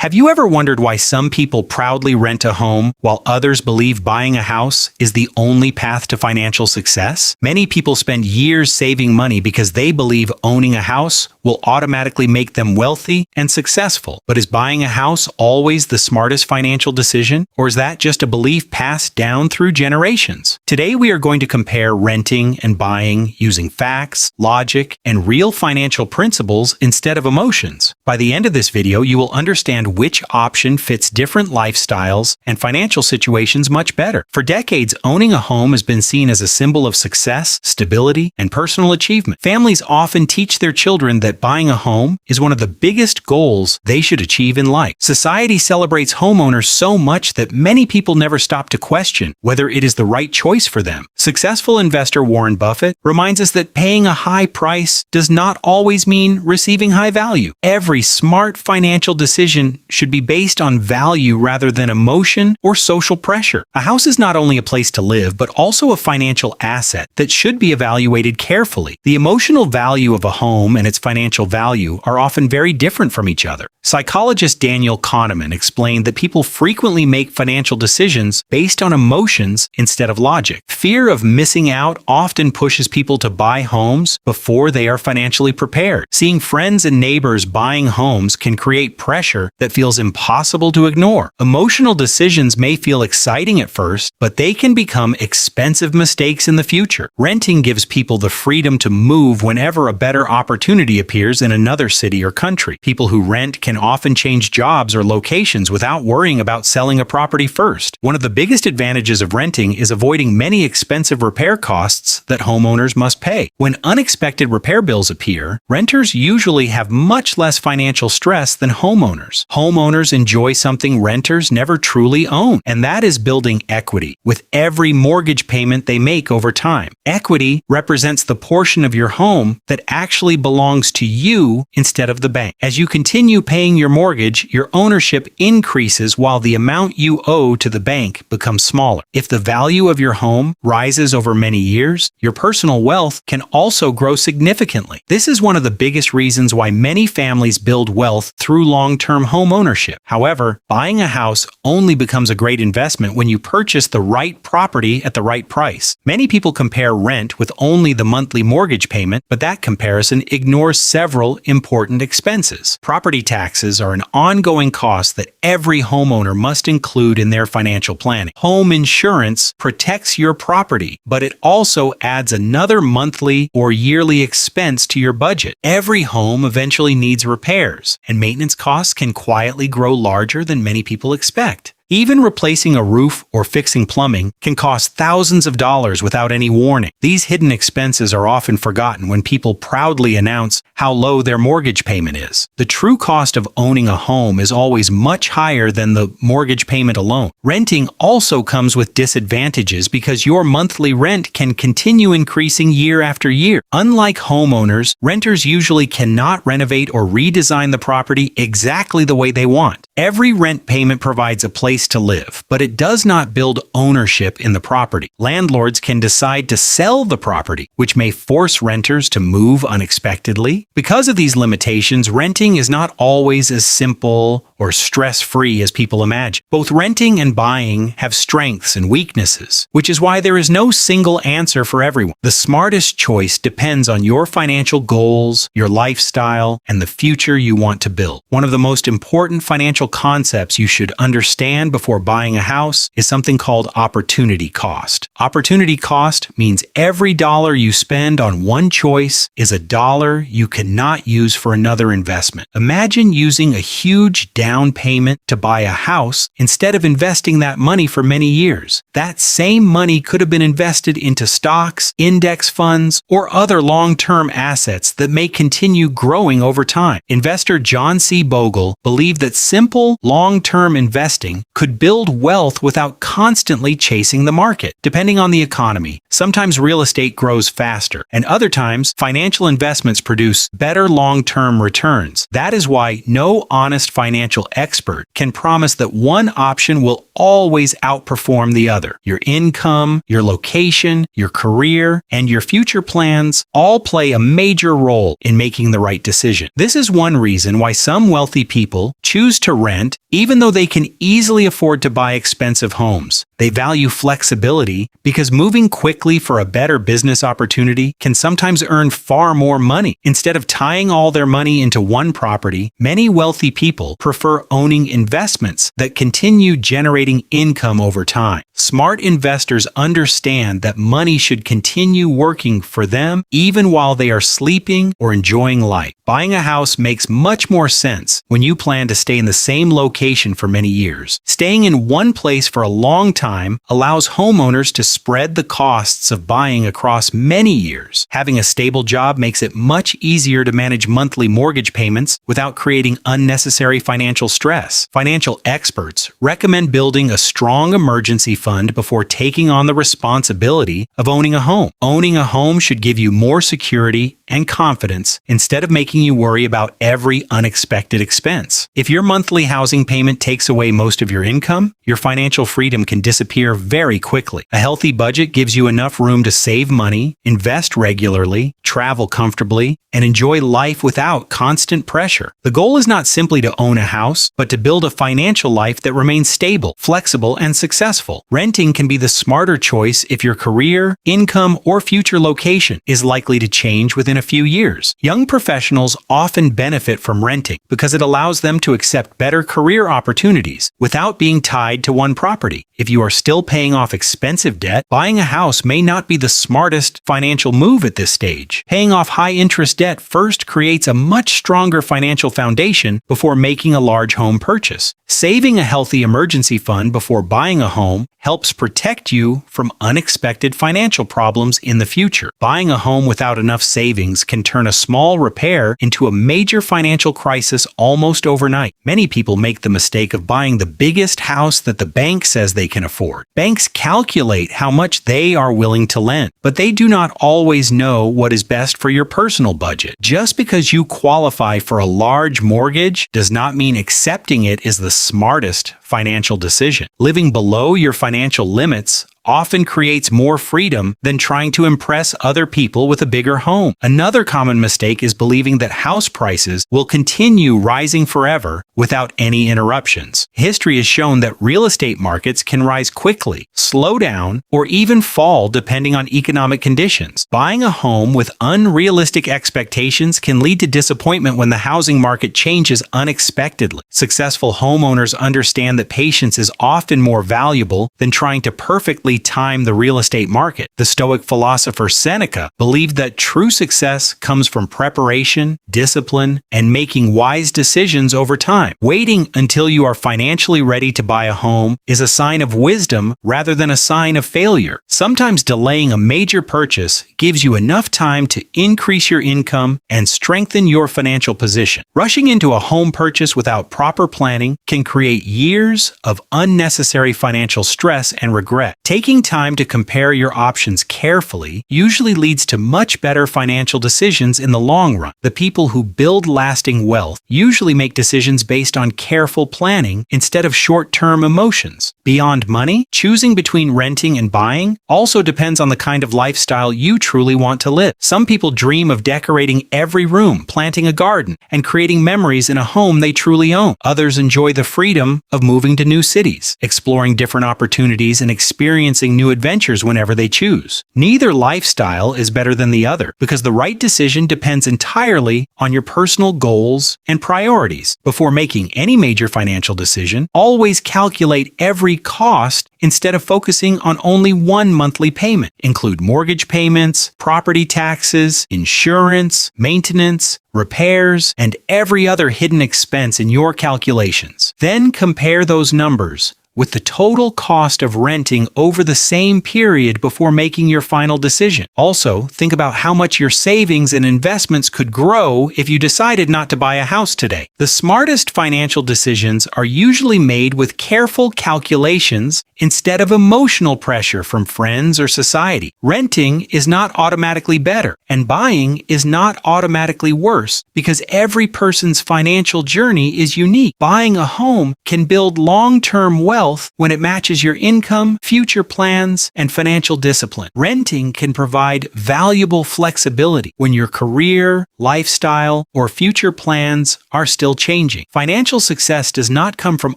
Have you ever wondered why some people proudly rent a home while others believe buying a house is the only path to financial success? Many people spend years saving money because they believe owning a house will automatically make them wealthy and successful. But is buying a house always the smartest financial decision? Or is that just a belief passed down through generations? Today we are going to compare renting and buying using facts, logic, and real financial principles instead of emotions. By the end of this video, you will understand which option fits different lifestyles and financial situations much better. For decades, owning a home has been seen as a symbol of success, stability, and personal achievement. Families often teach their children that buying a home is one of the biggest goals they should achieve in life. Society celebrates homeowners so much that many people never stop to question whether it is the right choice for them. Successful investor Warren Buffett reminds us that paying a high price does not always mean receiving high value. Every smart financial decision should be based on value rather than emotion or social pressure. A house is not only a place to live, but also a financial asset that should be evaluated carefully. The emotional value of a home and its financial value are often very different from each other. Psychologist Daniel Kahneman explained that people frequently make financial decisions based on emotions instead of logic. Fear of missing out often pushes people to buy homes before they are financially prepared. Seeing friends and neighbors buying homes can create pressure that feels impossible to ignore. Emotional decisions may feel exciting at first, but they can become expensive mistakes in the future. Renting gives people the freedom to move whenever a better opportunity appears in another city or country. People who rent can often change jobs or locations without worrying about selling a property first. One of the biggest advantages of renting is avoiding many expensive repair costs that homeowners must pay. When unexpected repair bills appear, renters usually have much less financial stress than homeowners. Homeowners enjoy something renters never truly own, and that is building equity with every mortgage payment they make over time. Equity represents the portion of your home that actually belongs to you instead of the bank. As you continue paying your mortgage, your ownership increases while the amount you owe to the bank becomes smaller. If the value of your home rises over many years, your personal wealth can also grow significantly. This is one of the biggest reasons why many families build wealth through long-term home ownership. However, buying a house only becomes a great investment when you purchase the right property at the right price. Many people compare rent with only the monthly mortgage payment, but that comparison ignores several important expenses. Property taxes are an ongoing cost that every homeowner must include in their financial planning. Home insurance protects your property, but it also adds another monthly or yearly expense to your budget. Every home eventually needs repairs, and maintenance costs can quietly grow larger than many people expect. Even replacing a roof or fixing plumbing can cost thousands of dollars without any warning. These hidden expenses are often forgotten when people proudly announce how low their mortgage payment is. The true cost of owning a home is always much higher than the mortgage payment alone. Renting also comes with disadvantages because your monthly rent can continue increasing year after year. Unlike homeowners, renters usually cannot renovate or redesign the property exactly the way they want. Every rent payment provides a place to live, but it does not build ownership in the property. Landlords can decide to sell the property, which may force renters to move unexpectedly. Because of these limitations, renting is not always as simple or stress-free as people imagine. Both renting and buying have strengths and weaknesses, which is why there is no single answer for everyone. The smartest choice depends on your financial goals, your lifestyle, and the future you want to build. One of the most important financial concepts you should understand before buying a house is something called opportunity cost. Opportunity cost means every dollar you spend on one choice is a dollar you cannot use for another investment. Imagine using a huge down payment to buy a house instead of investing that money for many years. That same money could have been invested into stocks, index funds, or other long-term assets that may continue growing over time. Investor John C. Bogle believed that simple, long-term investing could build wealth without constantly chasing the market. Depending on the economy, sometimes real estate grows faster, and other times financial investments produce better long-term returns. That is why no honest financial expert can promise that one option will always outperform the other. Your income, your location, your career, and your future plans all play a major role in making the right decision. This is one reason why some wealthy people choose to rent, even though they can easily afford to buy expensive homes. They value flexibility because moving quickly for a better business opportunity can sometimes earn far more money. Instead of tying all their money into one property, many wealthy people prefer owning investments that continue generating income over time. Smart investors understand that money should continue working for them even while they are sleeping or enjoying life. Buying a house makes much more sense when you plan to stay in the same location for many years. Staying in one place for a long time allows homeowners to spread the costs of buying across many years. Having a stable job makes it much easier to manage monthly mortgage payments without creating unnecessary financial stress. Financial experts recommend building a strong emergency fund before taking on the responsibility of owning a home. Owning a home should give you more security and confidence instead of making you worry about every unexpected expense. If your monthly housing payment takes away most of your income, your financial freedom can disappear very quickly. A healthy budget gives you enough room to save money, invest regularly, travel comfortably, and enjoy life without constant pressure. The goal is not simply to own a house, but to build a financial life that remains stable, flexible, and successful. Renting can be the smarter choice if your career, income, or future location is likely to change within a few years. Young professionals often benefit from renting because it allows them to accept better career opportunities without being tied to one property. If you are still paying off expensive debt, buying a house may not be the smartest financial move at this stage. Paying off high-interest debt first creates a much stronger financial foundation before making a large home purchase. Saving a healthy emergency fund before buying a home helps protect you from unexpected financial problems in the future. Buying a home without enough savings can turn a small repair into a major financial crisis almost overnight. Many people make the mistake of buying the biggest house that the bank says they can afford. Banks calculate how much they are willing to lend, but they do not always know what is best for your personal budget. Just because you qualify for a large mortgage does not mean accepting it is the smartest financial decision. Living below your financial limits often creates more freedom than trying to impress other people with a bigger home. Another common mistake is believing that house prices will continue rising forever without any interruptions. History has shown that real estate markets can rise quickly, slow down, or even fall depending on economic conditions. Buying a home with unrealistic expectations can lead to disappointment when the housing market changes unexpectedly. Successful homeowners understand that patience is often more valuable than trying to perfectly time the real estate market. The Stoic philosopher Seneca believed that true success comes from preparation, discipline, and making wise decisions over time. Waiting until you are financially ready to buy a home is a sign of wisdom rather than a sign of failure. Sometimes delaying a major purchase gives you enough time to increase your income and strengthen your financial position. Rushing into a home purchase without proper planning can create years of unnecessary financial stress and regret. Taking time to compare your options carefully usually leads to much better financial decisions in the long run. The people who build lasting wealth usually make decisions based on careful planning instead of short-term emotions. Beyond money, choosing between renting and buying also depends on the kind of lifestyle you truly want to live. Some people dream of decorating every room, planting a garden, and creating memories in a home they truly own. Others enjoy the freedom of moving to new cities, exploring different opportunities, and experiencing new adventures whenever they choose. Neither lifestyle is better than the other because the right decision depends entirely on your personal goals and priorities. Before making any major financial decision, always calculate every cost instead of focusing on only one monthly payment. Include mortgage payments, property taxes, insurance, maintenance, repairs, and every other hidden expense in your calculations. Then compare those numbers with the total cost of renting over the same period before making your final decision. Also, think about how much your savings and investments could grow if you decided not to buy a house today. The smartest financial decisions are usually made with careful calculations instead of emotional pressure from friends or society. Renting is not automatically better, and buying is not automatically worse because every person's financial journey is unique. Buying a home can build long-term wealth wealth when it matches your income, future plans, and financial discipline. Renting can provide valuable flexibility when your career, lifestyle, or future plans are still changing. Financial success does not come from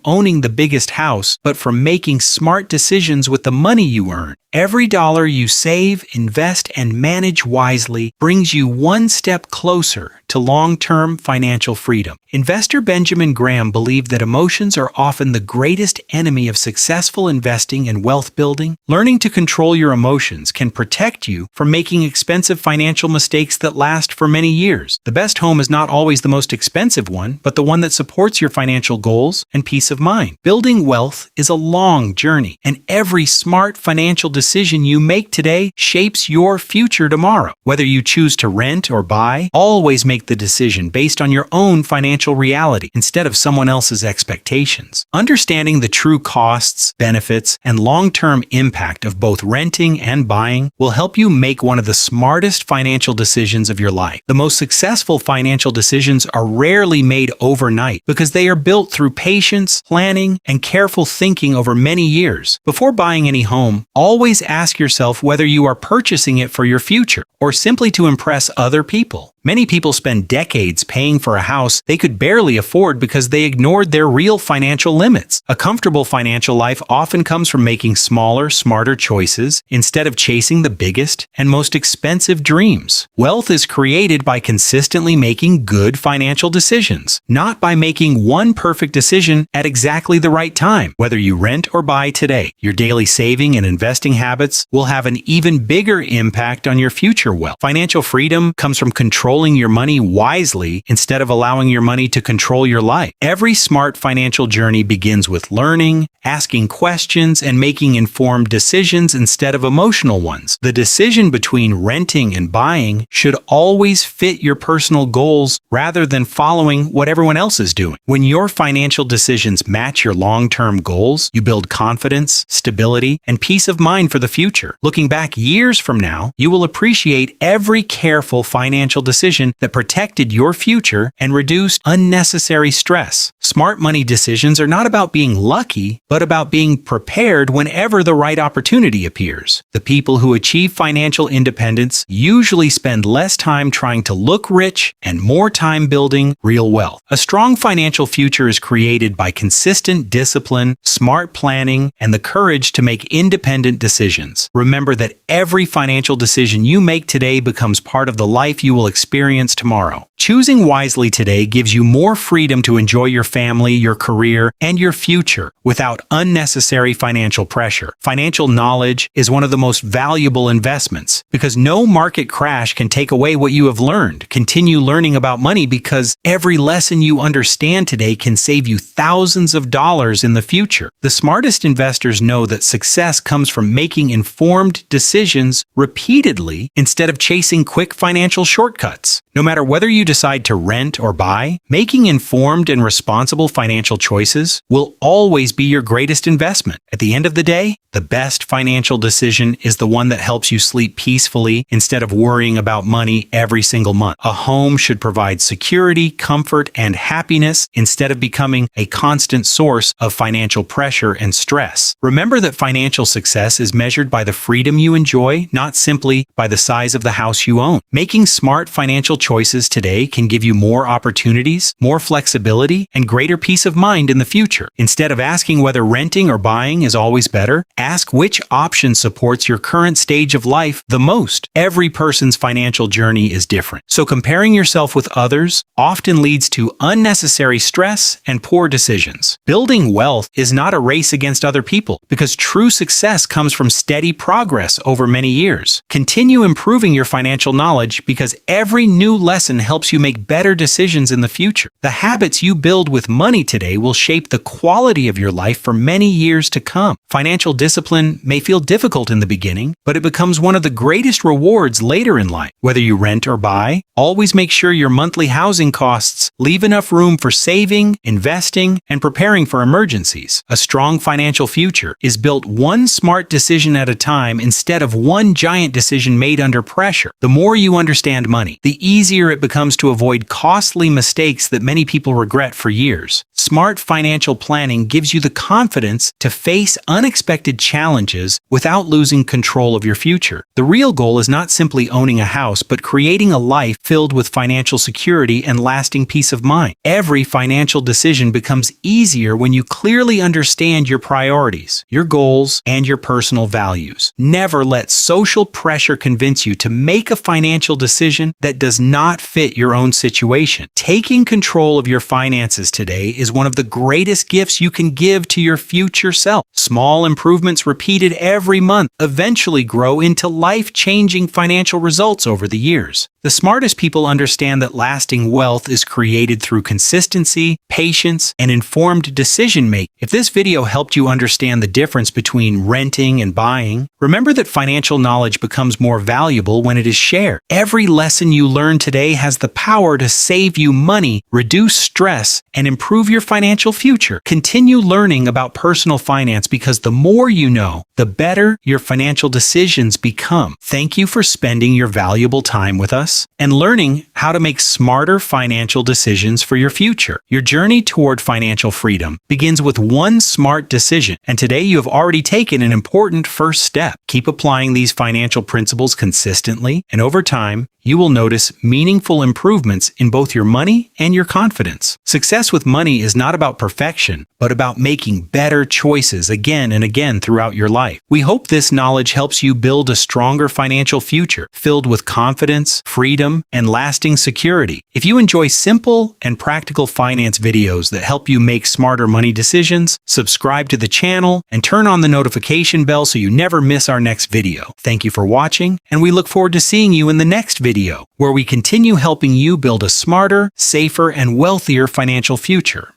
owning the biggest house, but from making smart decisions with the money you earn. Every dollar you save, invest, and manage wisely brings you one step closer to long-term financial freedom. Investor Benjamin Graham believed that emotions are often the greatest enemy of successful investing and wealth building. Learning to control your emotions can protect you from making expensive financial mistakes that last for many years. The best home is not always the most expensive one, but the one that supports your financial goals and peace of mind. Building wealth is a long journey, and every smart financial decision you make today shapes your future tomorrow. Whether you choose to rent or buy, always make the decision based on your own financial reality instead of someone else's expectations. Understanding the true costs, benefits, and long-term impact of both renting and buying will help you make one of the smartest financial decisions of your life. The most successful financial decisions are rarely made overnight because they are built through patience, planning, and careful thinking over many years. Before buying any home, always ask yourself whether you are purchasing it for your future or simply to impress other people. Many people spend decades paying for a house they could barely afford because they ignored their real financial limits. A comfortable financial life often comes from making smaller, smarter choices instead of chasing the biggest and most expensive dreams. Wealth is created by consistently making good financial decisions, not by making one perfect decision at exactly the right time. Whether you rent or buy today, your daily saving and investing habits will have an even bigger impact on your future wealth. Financial freedom comes from controlling your money wisely instead of allowing your money to control your life. Every smart financial journey begins with learning, asking questions, and making informed decisions instead of emotional ones. The decision between renting and buying should always fit your personal goals rather than following what everyone else is doing. When your financial decisions match your long-term goals, you build confidence, stability, and peace of mind for the future. Looking back years from now, you will appreciate every careful financial decision that protected your future and reduced unnecessary stress. Smart money decisions are not about being lucky, but about being prepared whenever the right opportunity appears. The people who achieve financial independence usually spend less time trying to look rich and more time building real wealth. A strong financial future is created by consistent discipline, smart planning, and the courage to make independent decisions. Remember that every financial decision you make today becomes part of the life you will experience tomorrow. Choosing wisely today gives you more freedom to enjoy your family, your career, and your future without unnecessary financial pressure. Financial knowledge is one of the most valuable investments because no market crash can take away what you have learned. Continue learning about money because every lesson you understand today can save you thousands of dollars in the future. The smartest investors know that success comes from making informed decisions repeatedly instead of chasing quick financial shortcuts. No matter whether you decide to rent or buy, making informed and responsible financial choices will always be your greatest investment. At the end of the day, the best financial decision is the one that helps you sleep peacefully instead of worrying about money every single month. A home should provide security, comfort, and happiness instead of becoming a constant source of financial pressure and stress. Remember that financial success is measured by the freedom you enjoy, not simply by the size of the house you own. Making smart financial choices today can give you more opportunities, more flexibility, and greater peace of mind in the future. Instead of asking whether renting or buying is always better, ask which option supports your current stage of life the most. Every person's financial journey is different, so comparing yourself with others often leads to unnecessary stress and poor decisions. Building wealth is not a race against other people because true success comes from steady progress over many years. Continue improving your financial knowledge because every new lesson helps you make better decisions in the future. The habits you build with money today will shape the quality of your life for many years to come. Financial discipline may feel difficult in the beginning, but it becomes one of the greatest rewards later in life. Whether you rent or buy, always make sure your monthly housing costs leave enough room for saving, investing, and preparing for emergencies. A strong financial future is built one smart decision at a time instead of one giant decision made under pressure. The more you understand money, the easier it becomes to avoid costly mistakes that many people regret for years. Smart financial planning gives you the confidence to face unexpected challenges without losing control of your future. The real goal is not simply owning a house, but creating a life filled with financial security and lasting peace of mind. Every financial decision becomes easier when you clearly understand your priorities, your goals, and your personal values. Never let social pressure convince you to make a financial decision that does not fit your own situation. Taking control of your finances today is one of the greatest gifts you can give to your future self. Small improvements repeated every month eventually grow into life-changing financial results over the years. The smartest people understand that lasting wealth is created through consistency, patience, and informed decision-making. If this video helped you understand the difference between renting and buying, remember that financial knowledge becomes more valuable when it is shared. Every lesson you learn today has the power to save you money, reduce stress, and improve your financial future. Continue learning about personal finance because the more you know, the better your financial decisions become. Thank you for spending your valuable time with us and learning how to make smarter financial decisions for your future. Your journey toward financial freedom begins with one smart decision, and today you have already taken an important first step. Keep applying these financial principles consistently, and over time, you will notice meaningful improvements in both your money and your confidence. Success with money is not about perfection, but about making better choices again and again throughout your life. We hope this knowledge helps you build a stronger financial future filled with confidence, freedom, and lasting security. If you enjoy simple and practical finance videos that help you make smarter money decisions, subscribe to the channel and turn on the notification bell so you never miss our next video. Thank you for watching, and we look forward to seeing you in the next video, where we continue helping you build a smarter, safer, and wealthier financial future.